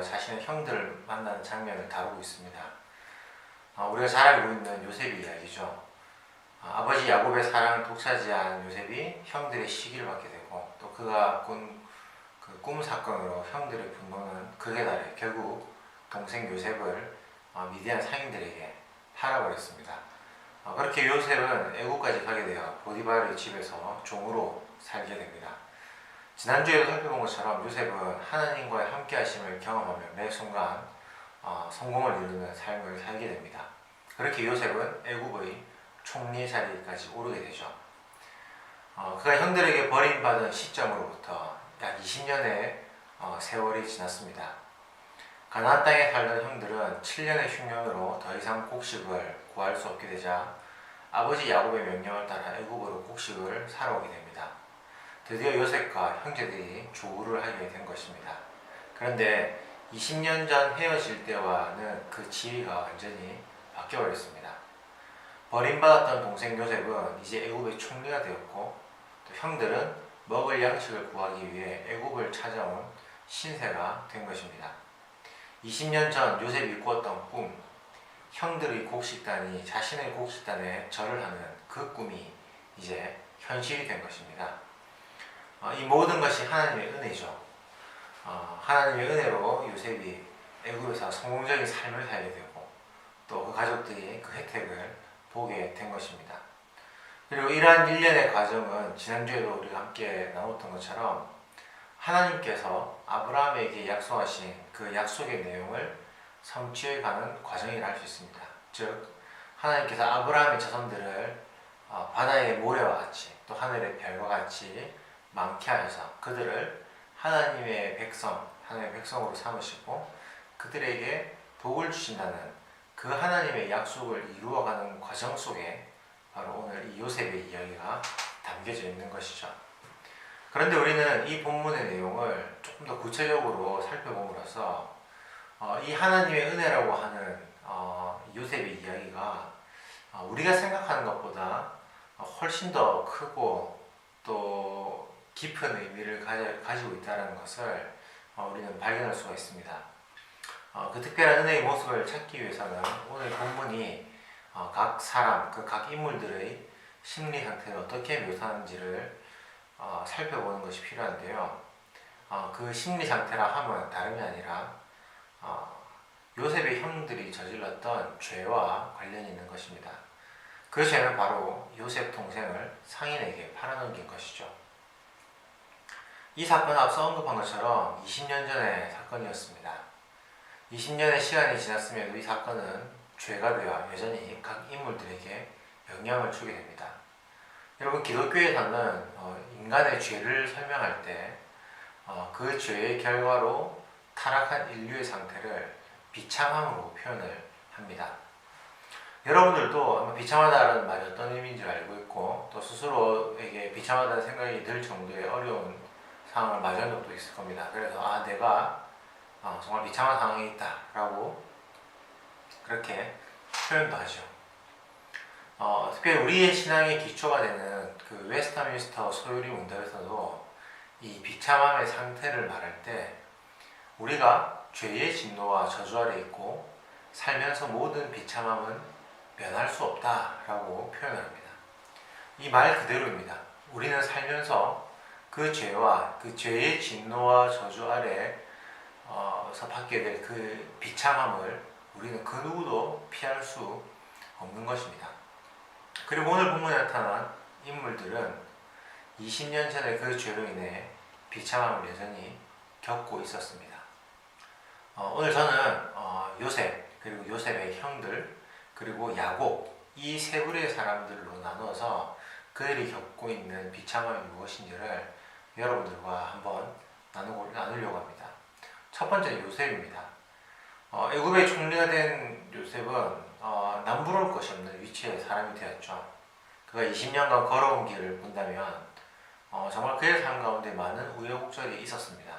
자신의 형들을 만나는 장면을 다루고 있습니다. 우리가 잘 알고 있는 요셉의 이야기죠. 아버지 야곱의 사랑을 독차지한 요셉이 형들의 시기를 받게 되고, 또 그가 꾼 그 꿈 사건으로 형들의 분노는 극에 달해 결국 동생 요셉을 미디안 상인들에게 팔아버렸습니다. 그렇게 요셉은 애국까지 가게 되어 보디발의 집에서 종으로 살게 됩니다. 지난주에도 살펴본 것처럼 요셉은 하나님과의 함께 하심을 경험하며 매 순간 성공을 이루는 삶을 살게 됩니다. 그렇게 요셉은 애국의 총리 자리까지 오르게 되죠. 그가 형들에게 버림받은 시점으로부터 약 20년의 세월이 지났습니다. 가나안 땅에 살던 형들은 7년의 흉년으로 더 이상 곡식을 구할 수 없게 되자 아버지 야곱의 명령을 따라 애국으로 곡식을 사러 오게 됩니다. 드디어 요셉과 형제들이 조우를 하게 된 것입니다. 그런데 20년 전 헤어질 때와는 그 지위가 완전히 바뀌어버렸습니다. 버림받았던 동생 요셉은 이제 애국의 총리가 되었고, 또 형들은 먹을 양식을 구하기 위해 애국을 찾아온 신세가 된 것입니다. 20년 전 요셉이 꾸었던 꿈, 형들의 곡식단이 자신의 곡식단에 절을 하는 그 꿈이 이제 현실이 된 것입니다. 이 모든 것이 하나님의 은혜죠. 하나님의 은혜로 요셉이 애굽에서 성공적인 삶을 살게 되고, 또 그 가족들이 그 혜택을 보게 된 것입니다. 그리고 이러한 일련의 과정은 지난주에도 우리가 함께 나눴던 것처럼 하나님께서 아브라함에게 약속하신 그 약속의 내용을 성취해가는 과정이라 할 수 있습니다. 즉 하나님께서 아브라함의 자손들을 바다의 모래와 같이 또 하늘의 별과 같이 많게 하셔서 그들을 하나님의 백성으로 삼으시고 그들에게 복을 주신다는 그 하나님의 약속을 이루어가는 과정 속에 바로 오늘 이 요셉의 이야기가 담겨져 있는 것이죠. 그런데 우리는 이 본문의 내용을 조금 더 구체적으로 살펴봄으로써 이 하나님의 은혜라고 하는 요셉의 이야기가 우리가 생각하는 것보다 훨씬 더 크고 또 깊은 의미를 가지고 있다는 것을 우리는 발견할 수가 있습니다. 그 특별한 은혜의 모습을 찾기 위해서는 오늘 본문이 각 사람, 그 각 인물들의 심리 상태를 어떻게 묘사하는지를 살펴보는 것이 필요한데요. 그 심리 상태라 함은 다름이 아니라 요셉의 형들이 저질렀던 죄와 관련이 있는 것입니다. 그 죄는 바로 요셉 동생을 상인에게 팔아넘긴 것이죠. 이 사건은 앞서 언급한 것처럼 20년 전의 사건이었습니다. 20년의 시간이 지났음에도 이 사건은 죄가 되어 여전히 각 인물들에게 영향을 주게 됩니다. 여러분, 기독교에서는 인간의 죄를 설명할 때 그 죄의 결과로 타락한 인류의 상태를 비참함으로 표현을 합니다. 여러분들도 아마 비참하다는 말이 어떤 의미인지 알고 있고, 또 스스로에게 비참하다는 생각이 들 정도의 어려운 상황을 맞은 적도 있을 겁니다. 그래서 내가 정말 비참한 상황에 있다라고 그렇게 표현도 하죠. 특별히 우리의 신앙의 기초가 되는 그 웨스터민스터 소유리 문답에서도 이 비참함의 상태를 말할 때 우리가 죄의 진노와 저주 아래 있고 살면서 모든 비참함은 면할 수 없다라고 표현합니다. 이 말 그대로입니다. 우리는 살면서 그 죄와 그 죄의 진노와 저주 아래서 받게 될 그 비참함을 우리는 그 누구도 피할 수 없는 것입니다. 그리고 오늘 본문에 나타난 인물들은 20년 전에 그 죄로 인해 비참함을 여전히 겪고 있었습니다. 오늘 저는 요셉, 그리고 요셉의 형들, 그리고 야곱, 이 세 부류의 사람들로 나누어서 그들이 겪고 있는 비참함이 무엇인지를 여러분들과 한번 나누려고 합니다. 첫 번째는 요셉입니다. 애굽의 총리가 된 요셉은 남부러울 것이 없는 위치에 사람이 되었죠. 그가 20년간 걸어온 길을 본다면 정말 그의 삶 가운데 많은 우여곡절이 있었습니다.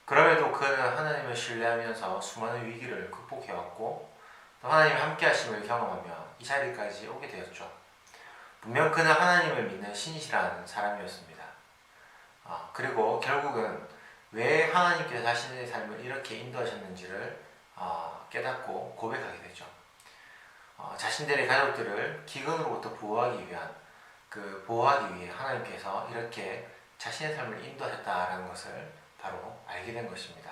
그럼에도 그는 하나님을 신뢰하면서 수많은 위기를 극복해왔고 또 하나님의 함께 하심을 경험하며 이 자리까지 오게 되었죠. 분명 그는 하나님을 믿는 신실한 사람이었습니다. 그리고 결국은 왜 하나님께서 자신의 삶을 이렇게 인도하셨는지를 깨닫고 고백하게 되죠. 자신들의 가족들을 기근으로부터 보호하기 위해 하나님께서 이렇게 자신의 삶을 인도하셨다라는 것을 바로 알게 된 것입니다.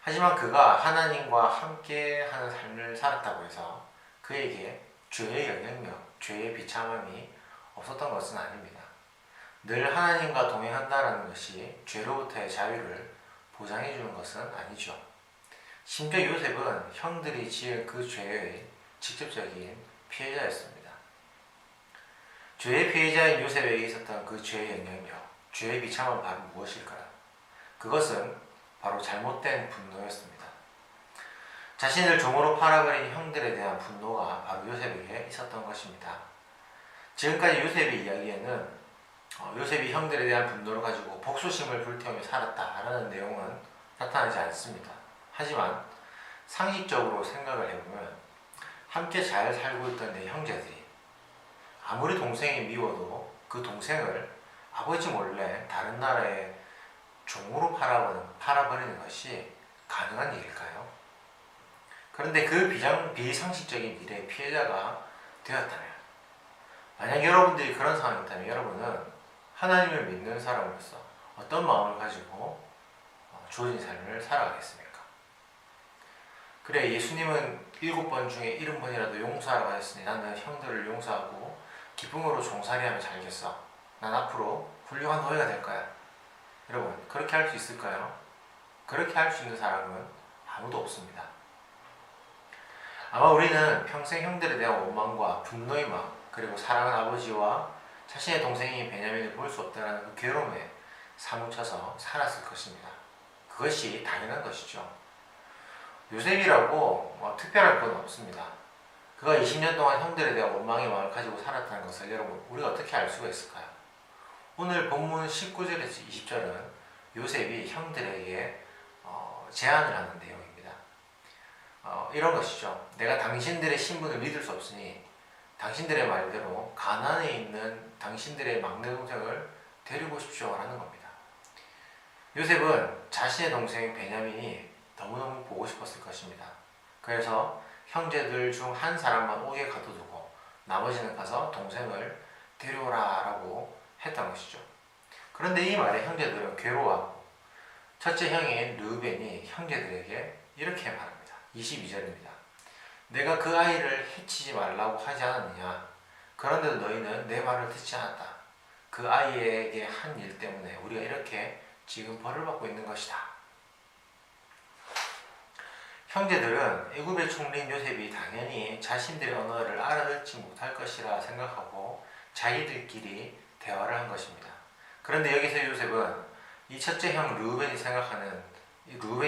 하지만 그가 하나님과 함께 하는 삶을 살았다고 해서 그에게 죄의 영향력, 죄의 비참함이 없었던 것은 아닙니다. 늘 하나님과 동행한다는 것이 죄로부터의 자유를 보장해 주는 것은 아니죠. 심지어 요셉은 형들이 지은 그 죄의 직접적인 피해자였습니다. 죄의 피해자인 요셉에게 있었던 그 죄의 영향력, 죄의 비참함은 바로 무엇일까요? 그것은 바로 잘못된 분노였습니다. 자신을 종으로 팔아버린 형들에 대한 분노가 바로 요셉에게 있었던 것입니다. 지금까지 요셉의 이야기에는 요셉이 형들에 대한 분노를 가지고 복수심을 불태우며 살았다라는 내용은 나타나지 않습니다. 하지만 상식적으로 생각을 해보면 함께 잘 살고 있던 내 형제들이 아무리 동생이 미워도 그 동생을 아버지 몰래 다른 나라에 종으로 팔아버리는 것이 가능한 일일까요? 그런데 그 비상식적인 일의 피해자가 되었다면, 만약 여러분들이 그런 상황이었다면 여러분은 하나님을 믿는 사람으로서 어떤 마음을 가지고 주어진 삶을 살아가겠습니까? 그래, 예수님은 7번 중에 70번이라도 용서하라고 하셨으니 나는 형들을 용서하고 기쁨으로 종살이하며 살겠어. 난 앞으로 훌륭한 노예가 될 거야. 여러분, 그렇게 할 수 있을까요? 그렇게 할 수 있는 사람은 아무도 없습니다. 아마 우리는 평생 형들에 대한 원망과 분노의 마음, 그리고 사랑하는 아버지와 자신의 동생인 베냐민을 볼 수 없다는 그 괴로움에 사무쳐서 살았을 것입니다. 그것이 당연한 것이죠. 요셉이라고 특별할 건 없습니다. 그가 20년 동안 형들에 대한 원망의 마음을 가지고 살았다는 것을 여러분, 우리가 어떻게 알 수가 있을까요? 오늘 본문 19절에서 20절은 요셉이 형들에게 제안을 하는 내용입니다. 이런 것이죠. 내가 당신들의 신분을 믿을 수 없으니 당신들의 말대로 가나안에 있는 당신들의 막내 동생을 데리고 오십시오 라는 겁니다. 요셉은 자신의 동생 베냐민이 너무너무 보고 싶었을 것입니다. 그래서 형제들 중 한 사람만 옥에 가둬두고 나머지는 가서 동생을 데려오라 라고 했던 것이죠. 그런데 이 말에 형제들은 괴로워하고 첫째 형인 르우벤이 형제들에게 이렇게 말합니다. 22절입니다. 내가 그 아이를 해치지 말라고 하지 않았느냐? 그런데도 너희는 내 말을 듣지 않았다. 그 아이에게 한 일 때문에 우리가 이렇게 지금 벌을 받고 있는 것이다. 형제들은 애굽의 총리인 요셉이 당연히 자신들의 언어를 알아듣지 못할 것이라 생각하고 자기들끼리 대화를 한 것입니다. 그런데 여기서 요셉은 이 첫째 형 르우벤이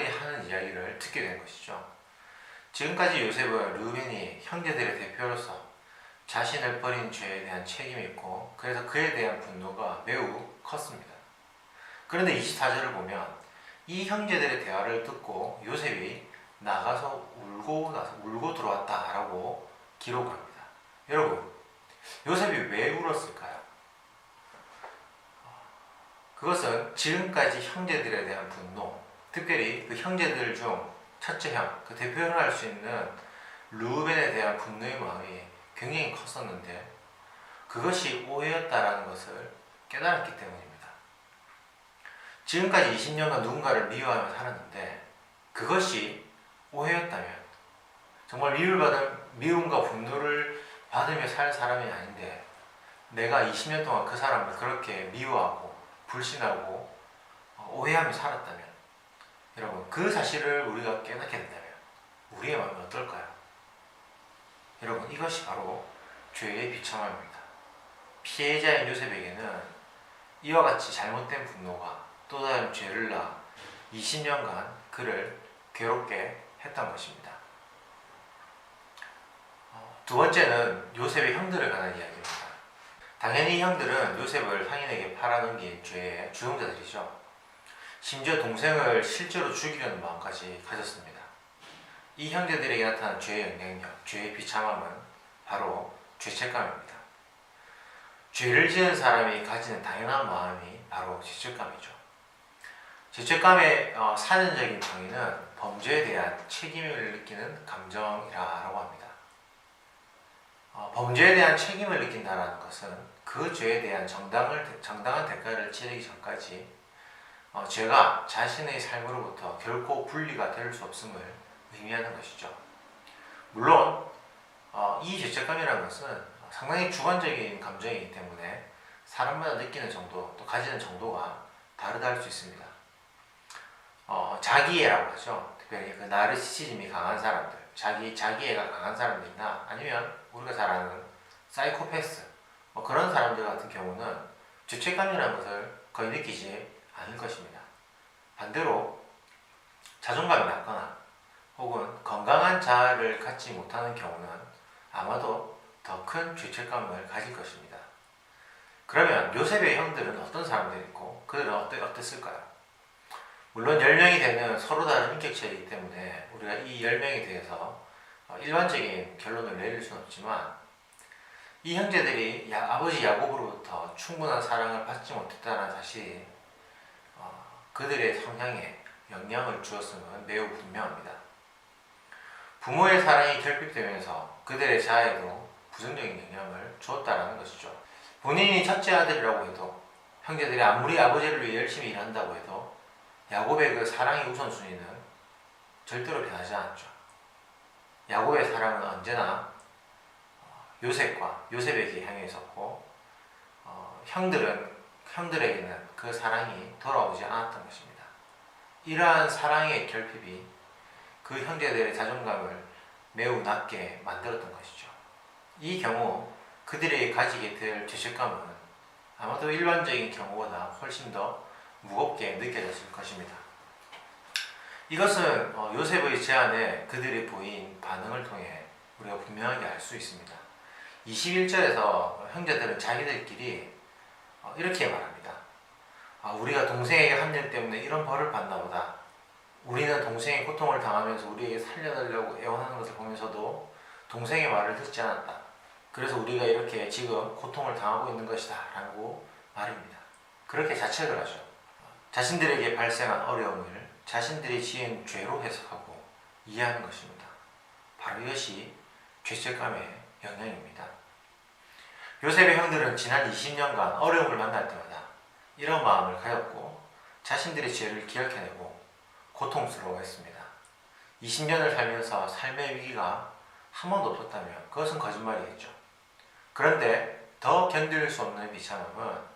하는 이야기를 듣게 된 것이죠. 지금까지 요셉은 르우벤이 형제들의 대표로서 자신을 버린 죄에 대한 책임이 있고 그래서 그에 대한 분노가 매우 컸습니다. 그런데 24절을 보면 이 형제들의 대화를 듣고 요셉이 나가서 울고 들어왔다라고 기록합니다. 여러분, 요셉이 왜 울었을까요? 그것은 지금까지 형제들에 대한 분노, 특별히 그 형제들 중 첫째 형, 그 대표를 할 수 있는 르우벤에 대한 분노의 마음이 굉장히 컸었는데 그것이 오해였다라는 것을 깨달았기 때문입니다. 지금까지 20년간 누군가를 미워하며 살았는데 그것이 오해였다면 정말 미움과 분노를 받으며 살 사람이 아닌데 내가 20년 동안 그 사람을 그렇게 미워하고 불신하고 오해하며 살았다면 여러분, 그 사실을 우리가 깨닫게 된다면 우리의 마음이 어떨까요? 여러분, 이것이 바로 죄의 비참함입니다. 피해자인 요셉에게는 이와 같이 잘못된 분노가 또 다른 죄를 낳아 20년간 그를 괴롭게 했던 것입니다. 두 번째는 요셉의 형들에 관한 이야기입니다. 당연히 형들은 요셉을 상인에게 팔아넘긴 죄의 주동자들이죠. 심지어 동생을 실제로 죽이려는 마음까지 가졌습니다. 이 형제들에게 나타난 죄의 영향력, 죄의 비참함은 바로 죄책감입니다. 죄를 지은 사람이 가지는 당연한 마음이 바로 죄책감이죠. 죄책감의 사전적인 정의는 범죄에 대한 책임을 느끼는 감정이라고 합니다. 범죄에 대한 책임을 느낀다는 것은 그 죄에 대한 정당한 대가를 치르기 전까지 죄가 자신의 삶으로부터 결코 분리가 될 수 없음을 의미하는 것이죠. 물론 이 죄책감이라는 것은 상당히 주관적인 감정이기 때문에 사람마다 느끼는 정도 또 가지는 정도가 다르다 할 수 있습니다. 자기애라고 하죠. 특별히 그 나르시시즘이 강한 사람들, 자기애가 강한 사람들이나 아니면 우리가 잘 아는 사이코패스 그런 사람들 같은 경우는 죄책감이라는 것을 거의 느끼지 않을 것입니다. 반대로 자존감이 낮거나 혹은 건강한 자아를 갖지 못하는 경우는 아마도 더 큰 죄책감을 가질 것입니다. 그러면 요셉의 형들은 어떤 사람들이고 그들은 어땠을까요? 물론 10명이 되는 서로 다른 인격체이기 때문에 우리가 이 10명에 대해서 일반적인 결론을 내릴 수는 없지만 이 형제들이 아버지 야곱으로부터 충분한 사랑을 받지 못했다는 사실이 그들의 성향에 영향을 주었음은 매우 분명합니다. 부모의 사랑이 결핍되면서 그들의 자아에도 부정적인 영향을 주었다는 것이죠. 본인이 첫째 아들이라고 해도 형제들이 아무리 아버지를 위해 열심히 일한다고 해도 야곱의 그 사랑의 우선순위는 절대로 변하지 않았죠. 야곱의 사랑은 언제나 요셉에게 향해 있었고 형들에게는 그 사랑이 돌아오지 않았던 것입니다. 이러한 사랑의 결핍이 그 형제들의 자존감을 매우 낮게 만들었던 것이죠. 이 경우 그들이 가지게 될 죄책감은 아마도 일반적인 경우보다 훨씬 더 무겁게 느껴졌을 것입니다. 이것은 요셉의 제안에 그들이 보인 반응을 통해 우리가 분명하게 알 수 있습니다. 21절에서 형제들은 자기들끼리 이렇게 말합니다. 우리가 동생에게 한 일 때문에 이런 벌을 받나 보다. 우리는 동생의 고통을 당하면서 우리에게 살려달라고 애원하는 것을 보면서도 동생의 말을 듣지 않았다. 그래서 우리가 이렇게 지금 고통을 당하고 있는 것이다 라고 말입니다. 그렇게 자책을 하죠. 자신들에게 발생한 어려움을 자신들이 지은 죄로 해석하고 이해하는 것입니다. 바로 이것이 죄책감의 영향입니다. 요셉의 형들은 지난 20년간 어려움을 만날 때마다 이런 마음을 가졌고 자신들의 죄를 기억해내고 고통스러워했습니다. 20년을 살면서 삶의 위기가 한 번도 없었다면 그것은 거짓말이겠죠. 그런데 더 견딜 수 없는 비참함은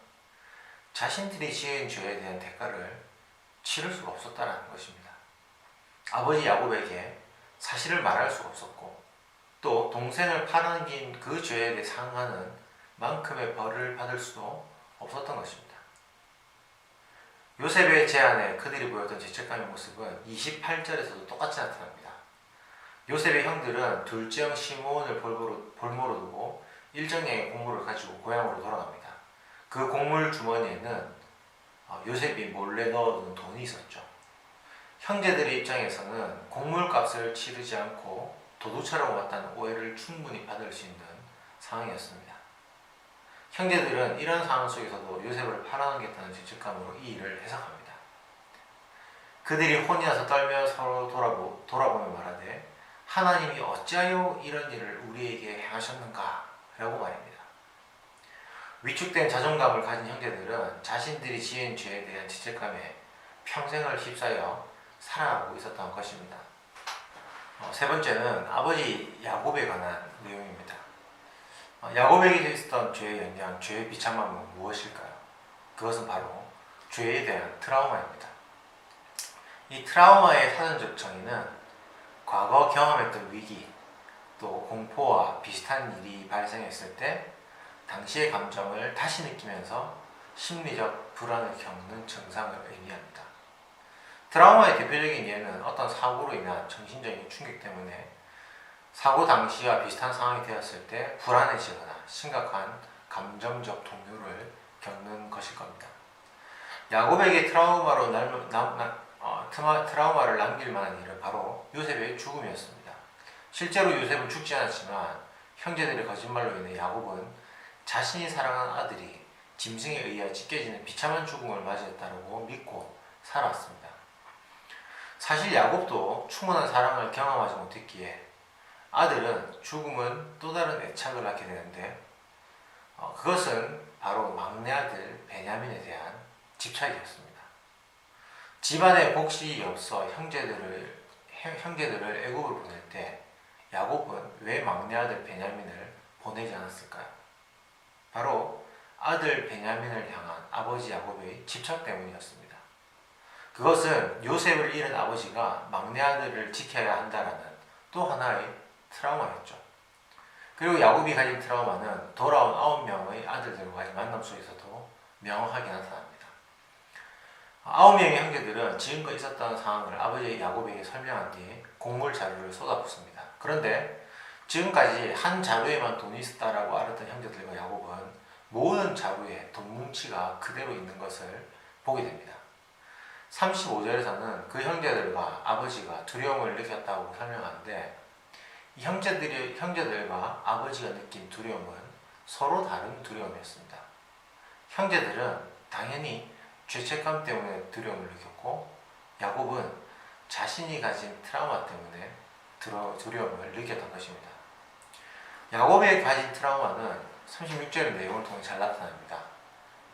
자신들이 지은 죄에 대한 대가를 치를 수가 없었다는 것입니다. 아버지 야곱에게 사실을 말할 수가 없었고 또 동생을 팔아넘긴 그 죄에 대해 상하는 만큼의 벌을 받을 수도 없었던 것입니다. 요셉의 제안에 그들이 보였던 죄책감의 모습은 28절에서도 똑같이 나타납니다. 요셉의 형들은 둘째 형 시므온을 볼모로 두고 일정량의 곡물을 가지고 고향으로 돌아갑니다. 그 곡물 주머니에는 요셉이 몰래 넣어둔 돈이 있었죠. 형제들의 입장에서는 곡물값을 치르지 않고 도둑처럼 왔다는 오해를 충분히 받을 수 있는 상황이었습니다. 형제들은 이런 상황 속에서도 요셉을 팔아넘겼다는 죄책감으로 이 일을 해석합니다. 그들이 혼이 나서 떨며 서로 돌아보며 말하되 하나님이 어찌하여 이런 일을 우리에게 행하셨는가? 라고 말입니다. 위축된 자존감을 가진 형제들은 자신들이 지은 죄에 대한 죄책감에 평생을 휩싸여 살아가고 있었던 것입니다. 세 번째는 아버지 야곱에 관한 내용입니다. 야곱에게 있었던 죄의 영향, 죄의 비참함은 무엇일까요? 그것은 바로 죄에 대한 트라우마입니다. 이 트라우마의 사전적 정의는 과거 경험했던 위기, 또 공포와 비슷한 일이 발생했을 때 당시의 감정을 다시 느끼면서 심리적 불안을 겪는 증상을 의미합니다. 트라우마의 대표적인 예는 어떤 사고로 인한 정신적인 충격 때문에 사고 당시와 비슷한 상황이 되었을 때 불안해지거나 심각한 감정적 동요를 겪는 것일 겁니다. 야곱에게 트라우마를 남길 만한 일은 바로 요셉의 죽음이었습니다. 실제로 요셉은 죽지 않았지만 형제들의 거짓말로 인해 야곱은 자신이 사랑하는 아들이 짐승에 의해 찢겨지는 비참한 죽음을 맞이했다고 믿고 살아왔습니다. 사실 야곱도 충분한 사랑을 경험하지 못했기에 아들은 죽음은 또 다른 애착을 낳게 되는데 그것은 바로 막내 아들 베냐민에 대한 집착이었습니다. 집안에 복식이 없어 형제들을 애굽으로 보낼 때 야곱은 왜 막내 아들 베냐민을 보내지 않았을까요? 바로 아들 베냐민을 향한 아버지 야곱의 집착 때문이었습니다. 그것은 요셉을 잃은 아버지가 막내 아들을 지켜야 한다라는 또 하나의 트라우마였죠. 그리고 야곱이 가진 트라우마는 돌아온 9명의 아들들과의 만남 속에서도 명확하게 나타납니다. 9명의 형제들은 지금껏 있었던 상황을 아버지 야곱에게 설명한 뒤에 곡물 자료를 쏟아붓습니다. 그런데 지금까지 한 자루에만 돈이 있었다라고 알았던 형제들과 야곱은 모든 자루에 돈 뭉치가 그대로 있는 것을 보게 됩니다. 35절에서는 그 형제들과 아버지가 두려움을 느꼈다고 설명하는데 이 형제들과 아버지가 느낀 두려움은 서로 다른 두려움이었습니다. 형제들은 당연히 죄책감 때문에 두려움을 느꼈고 야곱은 자신이 가진 트라우마 때문에 두려움을 느꼈던 것입니다. 야곱이 가진 트라우마는 36절의 내용을 통해 잘 나타납니다.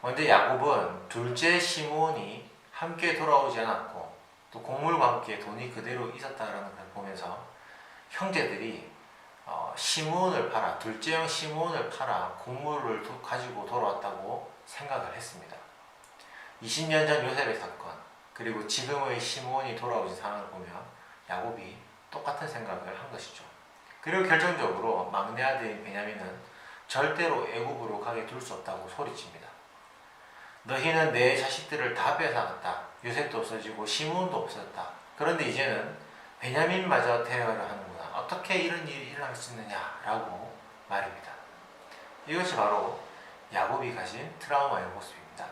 먼저 야곱은 둘째 시므온이 함께 돌아오지 않았고 또 곡물과 함께 돈이 그대로 있었다는 걸 보면서 형제들이 둘째형 시므온을 팔아 곡물을 가지고 돌아왔다고 생각을 했습니다. 20년 전 요셉의 사건 그리고 지금의 시므온이 돌아오신 상황을 보면 야곱이 똑같은 생각을 한 것이죠. 그리고 결정적으로 막내 아들인 베냐민은 절대로 애굽으로 가게 둘 수 없다고 소리칩니다. 너희는 내 자식들을 다 빼앗아갔다. 요셉도 없어지고 시므온도 없어졌다. 그런데 이제는 베냐민마저 데려가려 하는구나. 어떻게 이런 일이 일어날 수 있느냐라고 말입니다. 이것이 바로 야곱이 가진 트라우마의 모습입니다.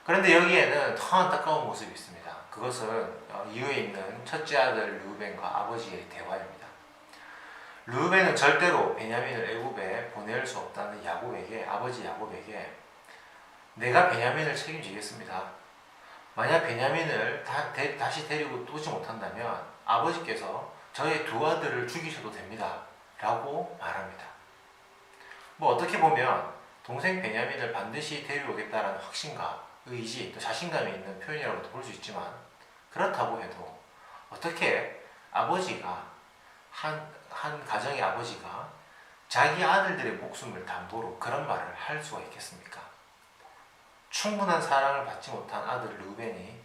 그런데 여기에는 더 안타까운 모습이 있습니다. 그것은 이후에 있는 첫째 아들 르우벤과 아버지의 대화입니다. 르우벤은 절대로 베냐민을 애굽에 보낼 수 없다는 아버지 야곱에게 내가 베냐민을 책임지겠습니다. 만약 베냐민을 다시 데리고 오지 못한다면 아버지께서 저의 두 아들을 죽이셔도 됩니다. 라고 말합니다. 어떻게 보면 동생 베냐민을 반드시 데려오겠다라는 확신과 의지, 또 자신감이 있는 표현이라고도 볼 수 있지만 그렇다고 해도 어떻게 한 가정의 아버지가 자기 아들들의 목숨을 담보로 그런 말을 할 수가 있겠습니까? 충분한 사랑을 받지 못한 아들 르우벤이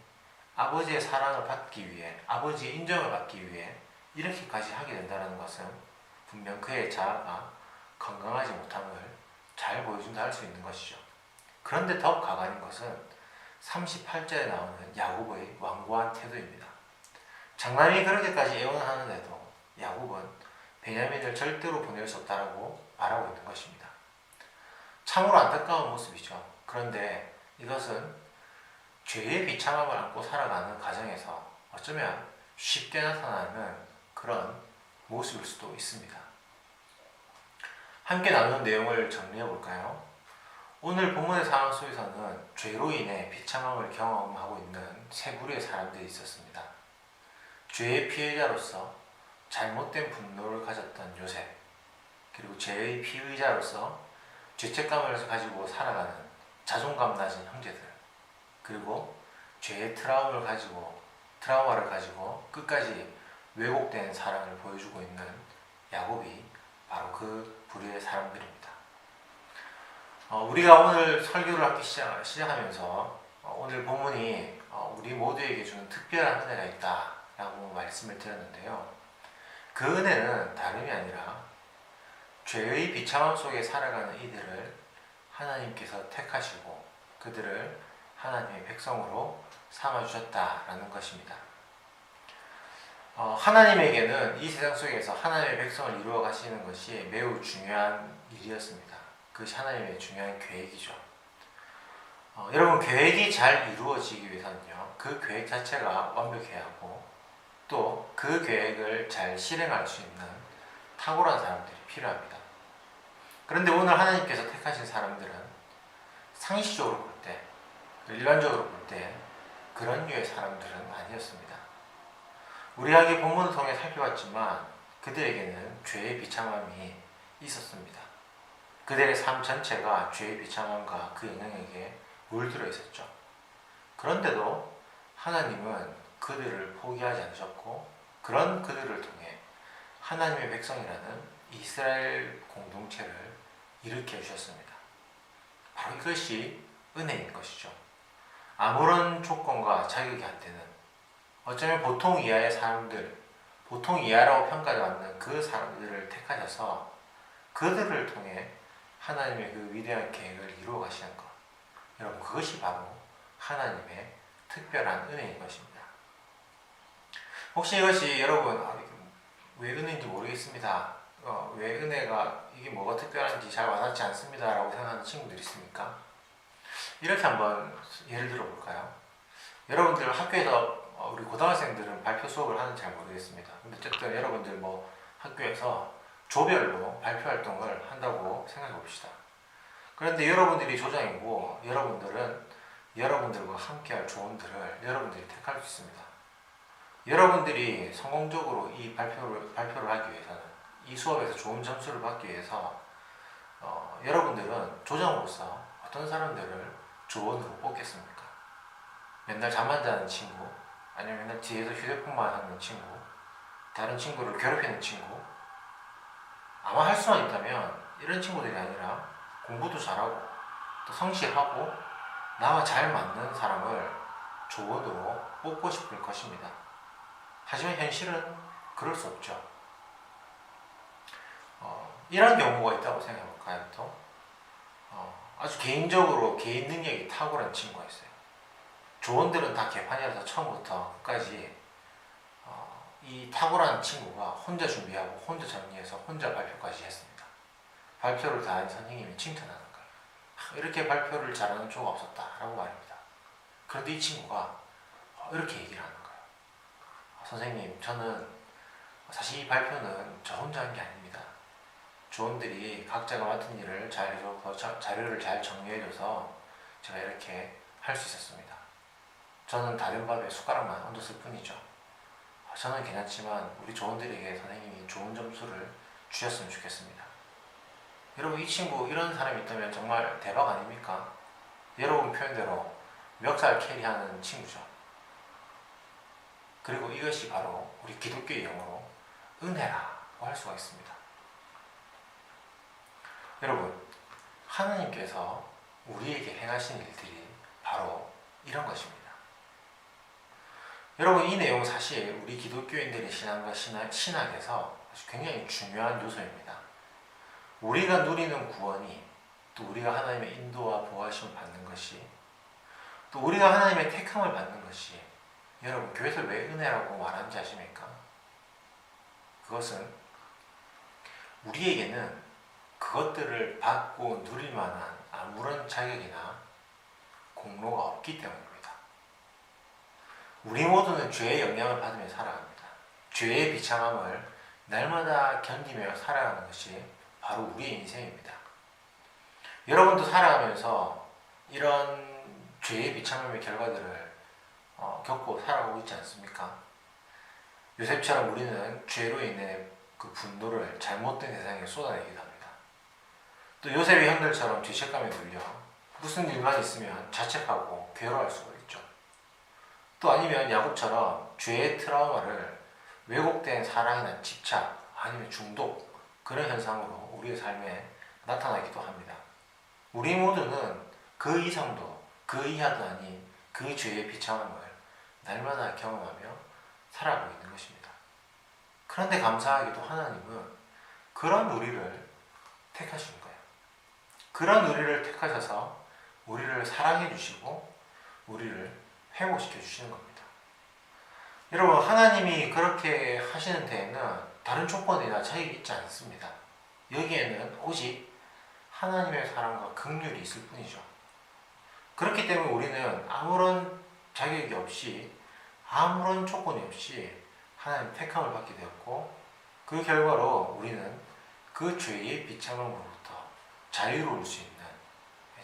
아버지의 사랑을 받기 위해, 아버지의 인정을 받기 위해 이렇게까지 하게 된다는 것은 분명 그의 자아가 건강하지 못함을 잘 보여준다 할 수 있는 것이죠. 그런데 더욱 가관인 것은 38절에 나오는 야곱의 완고한 태도입니다. 장남이 그렇게까지 애원하는데도 야곱은 베냐민을 절대로 보낼 수 없다라고 말하고 있는 것입니다. 참으로 안타까운 모습이죠. 그런데 이것은 죄의 비참함을 안고 살아가는 가정에서 어쩌면 쉽게 나타나는 그런 모습일 수도 있습니다. 함께 나누는 내용을 정리해 볼까요? 오늘 본문의 상황 속에서는 죄로 인해 비참함을 경험하고 있는 세 부류의 사람들이 있었습니다. 죄의 피해자로서 잘못된 분노를 가졌던 요셉, 그리고 죄의 피의자로서 죄책감을 가지고 살아가는 자존감 낮은 형제들, 그리고 죄의 트라우마를 가지고 끝까지 왜곡된 사랑을 보여주고 있는 야곱이 바로 그 부류의 사람들입니다. 우리가 오늘 설교를 함께 시작하면서 오늘 본문이 우리 모두에게 주는 특별한 은혜가 있다라고 말씀을 드렸는데요. 그 은혜는 다름이 아니라 죄의 비참함 속에 살아가는 이들을 하나님께서 택하시고 그들을 하나님의 백성으로 삼아주셨다라는 것입니다. 하나님에게는 이 세상 속에서 하나님의 백성을 이루어 가시는 것이 매우 중요한 일이었습니다. 그것이 하나님의 중요한 계획이죠. 여러분, 계획이 잘 이루어지기 위해서는요, 그 계획 자체가 완벽해야 하고 또 그 계획을 잘 실행할 수 있는 탁월한 사람들이 필요합니다. 그런데 오늘 하나님께서 택하신 사람들은 상식적으로 볼 때, 일반적으로 볼 때 그런 류의 사람들은 아니었습니다. 우리가 이 본문을 통해 살펴봤지만 그들에게는 죄의 비참함이 있었습니다. 그들의 삶 전체가 죄의 비참함과 그 영향에게 물들어 있었죠. 그런데도 하나님은 그들을 포기하지 않으셨고 그런 그들을 통해 하나님의 백성이라는 이스라엘 공동체를 일으켜 주셨습니다. 바로 이것이 은혜인 것이죠. 아무런 조건과 자격이 안 되는, 어쩌면 보통 이하의 사람들, 보통 이하라고 평가받는 그 사람들을 택하셔서 그들을 통해 하나님의 그 위대한 계획을 이루어 가시는 것. 여러분, 그것이 바로 하나님의 특별한 은혜인 것입니다. 혹시 이것이 여러분, 왜 은혜인지 모르겠습니다. 왜 은혜가 이게 뭐가 특별한지 잘 와닿지 않습니다 라고 생각하는 친구들 있습니까? 이렇게 한번 예를 들어 볼까요? 여러분들 학교에서 우리 고등학생들은 발표 수업을 하는지 잘 모르겠습니다. 근데 어쨌든 여러분들 뭐 학교에서 조별로 발표 활동을 한다고 생각해 봅시다. 그런데 여러분들이 조장이고 여러분들은 여러분들과 함께할 조언들을 여러분들이 택할 수 있습니다. 여러분들이 성공적으로 이 발표를 하기 위해서는, 이 수업에서 좋은 점수를 받기 위해서 여러분들은 조장으로서 어떤 사람들을 조언으로 뽑겠습니까? 맨날 잠만 자는 친구, 아니면 맨날 뒤에서 휴대폰만 하는 친구, 다른 친구를 괴롭히는 친구. 아마 할 수만 있다면 이런 친구들이 아니라 공부도 잘하고 또 성실하고 나와 잘 맞는 사람을 조언으로 뽑고 싶을 것입니다. 하지만 현실은 그럴 수 없죠. 이런 경우가 있다고 생각해볼까요? 또 아주 개인적으로 개인 능력이 탁월한 친구가 있어요. 조언들은 다 개판이라서 처음부터 끝까지 이 탁월한 친구가 혼자 준비하고 혼자 정리해서 혼자 발표까지 했습니다. 발표를 다 한 선생님이 칭찬하는 거예요. 이렇게 발표를 잘하는 조가 없었다라고 말입니다. 그런데 이 친구가 이렇게 얘기를 하는 거예요. 선생님, 저는 사실 이 발표는 저 혼자 한 게 아닙니다. 조원들이 각자가 맡은 일을 잘 해줘서 자료를 잘 정리해줘서 제가 이렇게 할 수 있었습니다. 저는 다른 밥에 숟가락만 얹었을 뿐이죠. 저는 괜찮지만 우리 조원들에게 선생님이 좋은 점수를 주셨으면 좋겠습니다. 여러분, 이 친구 이런 사람이 있다면 정말 대박 아닙니까? 여러분 표현대로 멱살 캐리하는 친구죠. 그리고 이것이 바로 우리 기독교의 영어로 은혜라고 할 수가 있습니다. 여러분, 하나님께서 우리에게 행하신 일들이 바로 이런 것입니다. 여러분, 이 내용 사실 우리 기독교인들의 신앙과 신학에서 굉장히 중요한 요소입니다. 우리가 누리는 구원이, 또 우리가 하나님의 인도와 보호하심을 받는 것이, 또 우리가 하나님의 택함을 받는 것이, 여러분, 교회에서 왜 은혜라고 말하는지 아십니까? 그것은 우리에게는 그것들을 받고 누릴 만한 아무런 자격이나 공로가 없기 때문입니다. 우리 모두는 죄의 영향을 받으며 살아갑니다. 죄의 비참함을 날마다 견디며 살아가는 것이 바로 우리의 인생입니다. 여러분도 살아가면서 이런 죄의 비참함의 결과들을 겪고 살아가고 있지 않습니까? 요셉처럼 우리는 죄로 인해 그 분노를 잘못된 세상에 쏟아내기도 합니다. 또 요셉의 형들처럼 죄책감에 눌려 무슨 일만 있으면 자책하고 괴로워할 수가 있죠. 또 아니면 야곱처럼 죄의 트라우마를 왜곡된 사랑이나 집착, 아니면 중독, 그런 현상으로 우리의 삶에 나타나기도 합니다. 우리 모두는 그 이상도 그 이하도 아닌 그 죄의 비참함을 날마다 경험하며 살아가고 있는 것입니다. 그런데 감사하게도 하나님은 그런 우리를 택하신 거예요. 그런 우리를 택하셔서 우리를 사랑해 주시고 우리를 회복시켜 주시는 겁니다. 여러분, 하나님이 그렇게 하시는 데에는 다른 조건이나 자격이 있지 않습니다. 여기에는 오직 하나님의 사랑과 긍휼이 있을 뿐이죠. 그렇기 때문에 우리는 아무런 자격이 없이, 아무런 조건이 없이 하나님 택함을 받게 되었고, 그 결과로 우리는 그 죄의 비참함으로부터 자유로울 수 있는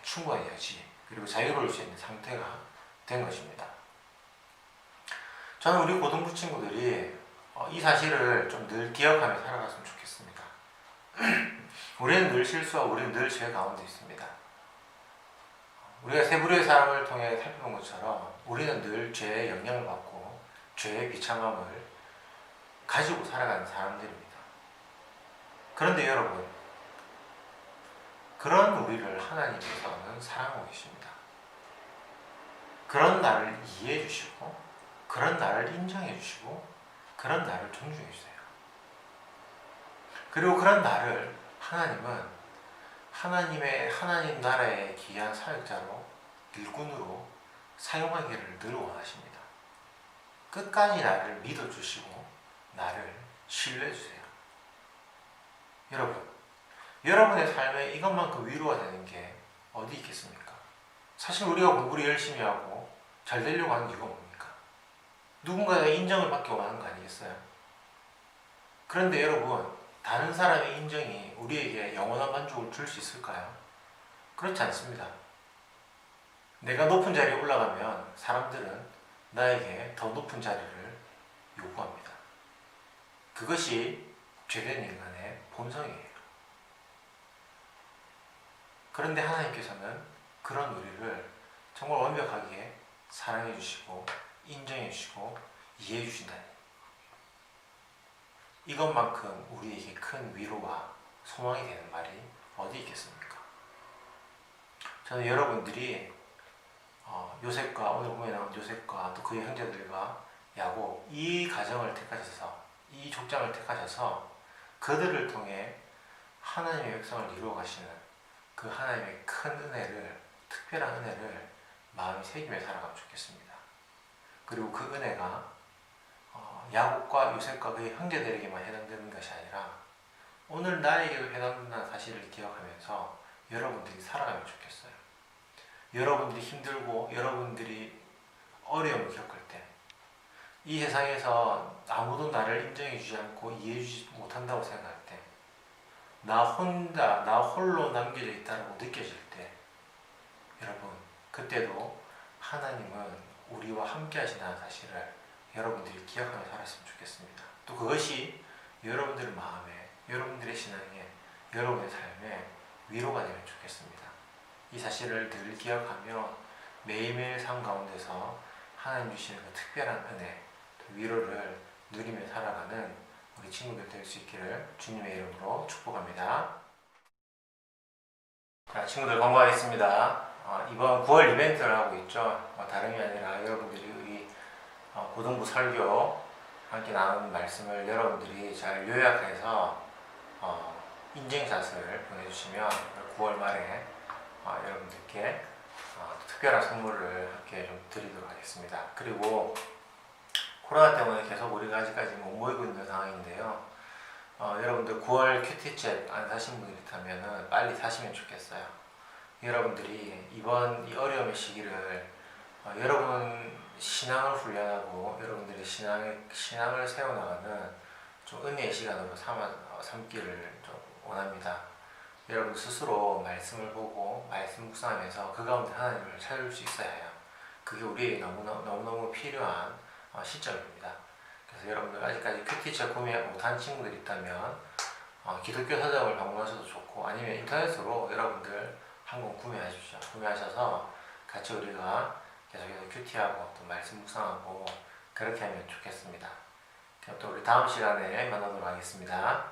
충분한 여지, 그리고 자유로울 수 있는 상태가 된 것입니다. 저는 우리 고등부 친구들이 이 사실을 좀 늘 기억하며 살아갔으면 좋겠습니다. 우리는 늘 실수하고 우리는 늘 죄 가운데 있습니다. 우리가 세 부류의 사람을 통해 살펴본 것처럼 우리는 늘 죄의 영향을 받고 죄의 비참함을 가지고 살아가는 사람들입니다. 그런데 여러분, 그런 우리를 하나님께서는 사랑하고 계십니다. 그런 나를 이해해 주시고, 그런 나를 인정해 주시고, 그런 나를 존중해 주세요. 그리고 그런 나를 하나님은 하나님 나라의 귀한 사역자로, 일꾼으로 사용하기를 늘 원하십니다. 끝까지 나를 믿어주시고 나를 신뢰해 주세요. 여러분의 삶에 이것만큼 위로가 되는 게 어디 있겠습니까? 사실 우리가 공부를 열심히 하고 잘 되려고 하는 이유가 뭡니까? 누군가의 인정을 받기 원하는 거 아니겠어요? 그런데 여러분, 다른 사람의 인정이 우리에게 영원한 만족을 줄 수 있을까요? 그렇지 않습니다. 내가 높은 자리에 올라가면 사람들은 나에게 더 높은 자리를 요구합니다. 그것이 죄된 인간의 본성이에요. 그런데 하나님께서는 그런 우리를 정말 완벽하게 사랑해 주시고 인정해 주시고 이해해 주신다니, 이것만큼 우리에게 큰 위로와 소망이 되는 말이 어디 있겠습니까? 저는 여러분들이 요셉과, 오늘 보면 나온 요셉과 또 그의 형제들과 야곱, 이 가정을 택하셔서, 이 족장을 택하셔서 그들을 통해 하나님의 백성을 이루어 가시는 그 하나님의 큰 은혜를, 특별한 은혜를 마음에 새기며 살아가면 좋겠습니다. 그리고 그 은혜가 야곱과 요셉과 그의 형제들에게만 해당되는 것이 아니라 오늘 나에게도 해당된다는 사실을 기억하면서 여러분들이 살아가면 좋겠어요. 여러분들이 힘들고 여러분들이 어려움을 겪을 때, 이 세상에서 아무도 나를 인정해 주지 않고 이해해 주지 못한다고 생각할 때, 나 홀로 남겨져 있다고 느껴질 때, 여러분, 그때도 하나님은 우리와 함께 하신다는 사실을 여러분들이 기억하며 살았으면 좋겠습니다. 또 그것이 여러분들 마음에, 여러분들의 신앙에, 여러분의 삶에 위로가 되면 좋겠습니다. 이 사실을 늘 기억하며 매일매일 삶 가운데서 하나님 주시는 그 특별한 은혜, 위로를 누리며 살아가는 우리 친구들 될 수 있기를 주님의 이름으로 축복합니다. 자, 친구들 건강하겠습니다. 이번 9월 이벤트를 하고 있죠. 다름이 아니라 여러분들이 우리 고등부 설교 함께 나눈 말씀을 여러분들이 잘 요약해서 인증샷을 보내주시면 9월 말에 여러분들께 특별한 선물을 함께 좀 드리도록 하겠습니다. 그리고 코로나 때문에 계속 우리가 아직까지 못 모이고 있는 상황인데요. 여러분들 9월 큐티챗 안 사신 분이 있다면 빨리 사시면 좋겠어요. 여러분들이 이번 이 어려움의 시기를 여러분 신앙을 훈련하고 여러분들의 신앙을 세워나가는 좀 은혜의 시간으로 삼기를 좀 원합니다. 여러분 스스로 말씀을 보고 말씀 묵상하면서 그 가운데 하나님을 찾을 수 있어야 해요. 그게 우리에게 너무너무 필요한 시점입니다. 그래서 여러분들 아직까지 큐티처 구매 못한 친구들이 있다면 기독교 서점을 방문하셔도 좋고, 아니면 인터넷으로 여러분들 한 권 구매하십시오. 구매하셔서 같이 우리가 계속해서 큐티하고 또 말씀 묵상하고 그렇게 하면 좋겠습니다. 그럼 또 우리 다음 시간에 만나도록 하겠습니다.